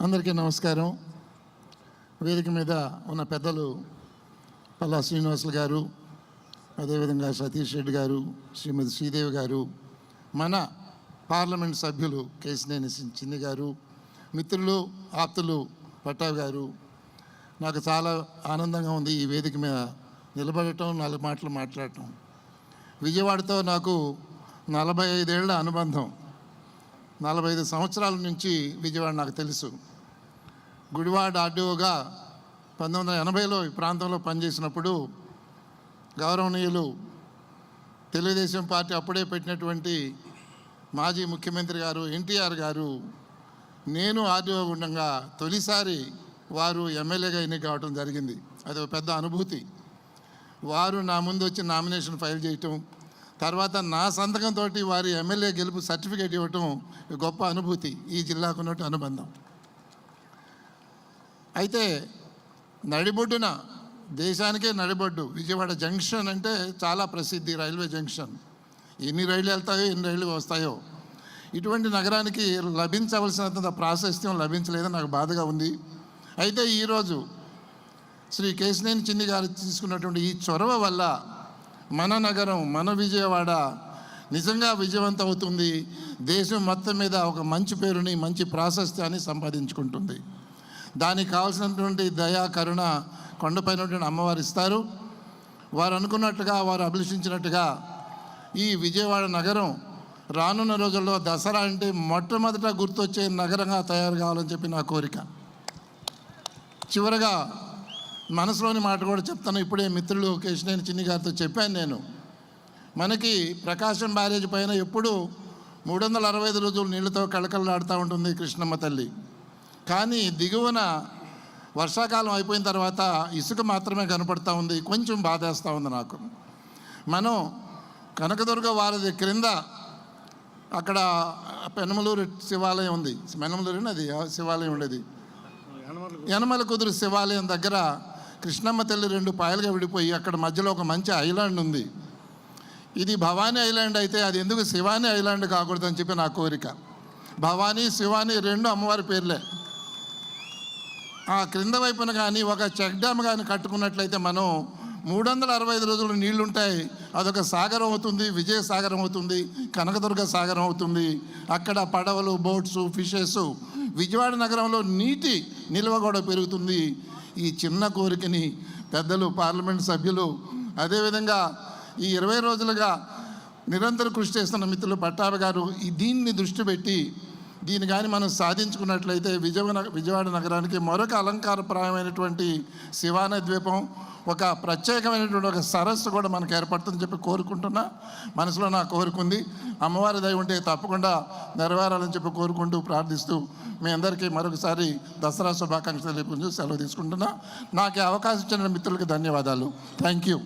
అందరికీ నమస్కారం. వేదిక మీద ఉన్న పెద్దలు పల్లా శ్రీనివాసులు గారు, అదేవిధంగా సతీష్ రెడ్డి గారు, శ్రీమతి శ్రీదేవి గారు, మన పార్లమెంట్ సభ్యులు కేశినేని చిన్ని గారు, మిత్రులు ఆప్తులు పట్టాభి గారు, నాకు చాలా ఆనందంగా ఉంది ఈ వేదిక మీద నిలబడటం, 4 మాటలు మాట్లాడటం. విజయవాడతో నాకు 45 ఏళ్ల అనుబంధం. 45 సంవత్సరాల నుంచి విజయవాడ నాకు తెలుసు. గుడివాడ ఆర్డీఓగా 1980లో ఈ ప్రాంతంలో పనిచేసినప్పుడు గౌరవనీయులు తెలుగుదేశం పార్టీ అప్పుడే పెట్టినటువంటి మాజీ ముఖ్యమంత్రి గారు ఎన్టీఆర్ గారు, నేను ఆర్డీఓ ఉండగా తొలిసారి వారు ఎమ్మెల్యేగా ఎన్నిక కావడం జరిగింది. అది ఒక పెద్ద అనుభూతి. వారు నా ముందు వచ్చి నామినేషన్ ఫైల్ చేయటం, తర్వాత నా సంతకంతో వారి ఎమ్మెల్యే గెలుపు సర్టిఫికేట్ ఇవ్వటం గొప్ప అనుభూతి, ఈ జిల్లాకు ఉన్నట్టు అనుబంధం. అయితే నడిబొడ్డున, దేశానికే నడిబొడ్డు విజయవాడ జంక్షన్ అంటే చాలా ప్రసిద్ధి, రైల్వే జంక్షన్. ఎన్ని రైళ్ళు వెళ్తాయో, ఎన్ని రైళ్ళు వస్తాయో. ఇటువంటి నగరానికి లభించవలసినంత ప్రాశస్త్యం లభించలేదని నాకు బాధగా ఉంది. అయితే ఈరోజు శ్రీ కేశినేని చిన్ని గారు తీసుకున్నటువంటి ఈ చొరవ వల్ల మన నగరం, మన విజయవాడ నిజంగా విజయవంతం అవుతుంది. దేశం మొత్తం మీద ఒక మంచి పేరుని, మంచి ప్రాశస్త్యాన్ని సంపాదించుకుంటుంది. దానికి కావాల్సినటువంటి దయా, కరుణ కొండపైన అమ్మవారు ఇస్తారు. వారు అనుకున్నట్టుగా, వారు అభిలషించినట్టుగా ఈ విజయవాడ నగరం రానున్న రోజుల్లో దసరా అంటే మొట్టమొదట గుర్తొచ్చే నగరంగా తయారు కావాలని చెప్పి నా కోరిక. చివరగా మనసులోని మాట కూడా చెప్తాను. ఇప్పుడే మిత్రులు కేశినేని చిన్ని గారితో చెప్పాను నేను. మనకి ప్రకాశం బ్యారేజ్ పైన ఎప్పుడు 365 రోజులు నీళ్ళతో కళకళలాడుతూ ఉంటుంది కృష్ణమ్మ తల్లి. కానీ దిగువన వర్షాకాలం అయిపోయిన తర్వాత ఇసుక మాత్రమే కనపడుతూ ఉంది. కొంచెం బాధేస్తూ ఉంది నాకు. మనం కనకదుర్గ వారిది క్రింద అక్కడ పెనమలూరు శివాలయం ఉంది. పెనమలూరు అది శివాలయం ఉండేది. యనమల కుదురు శివాలయం దగ్గర కృష్ణమ్మ తల్లి 2 పాయలుగా విడిపోయి అక్కడ మధ్యలో ఒక మంచి ఐలాండ్ ఉంది. ఇది భవానీ ఐలాండ్ అయితే అది ఎందుకు శివాని ఐలాండ్ కాకూడదని చెప్పి నా కోరిక. భవానీ, శివాని 2 అమ్మవారి పేర్లే. ఆ క్రింద వైపున కానీ ఒక చెక్ డ్యామ్ కానీ కట్టుకున్నట్లయితే మనం 365 రోజులు నీళ్లుంటాయి. అదొక సాగరం అవుతుంది, విజయ సాగరం అవుతుంది, కనకదుర్గ సాగరం అవుతుంది. అక్కడ పడవలు, బోట్స్, ఫిషెస్, విజయవాడ నగరంలో నీటి నిల్వ కూడా పెరుగుతుంది. ఈ చిన్న కోరికని పెద్దలు, పార్లమెంట్ సభ్యులు, అదేవిధంగా ఈ 20 రోజులుగా నిరంతరం కృషి చేస్తున్న మిత్రులు పట్టాభి గారు దీన్ని దృష్టి పెట్టి దీన్ని కానీ మనం సాధించుకున్నట్లయితే విజయవాడ నగరానికి మరొక అలంకారప్రాయమైనటువంటి శివాన ద్వీపం, ఒక ప్రత్యేకమైనటువంటి ఒక సరస్సు కూడా మనకు ఏర్పడుతుందని చెప్పి కోరుకుంటున్నా. మనసులో నా కోరుకుంది. అమ్మవారి దయ ఉంటే తప్పకుండా నెరవేరాలని చెప్పి కోరుకుంటూ, ప్రార్థిస్తూ మీ అందరికీ మరొకసారి దసరా శుభాకాంక్షలు తెలియజేస్తూ సెలవు తీసుకుంటున్నా. నాకు అవకాశం ఇచ్చిన మిత్రులకి ధన్యవాదాలు. Thank you.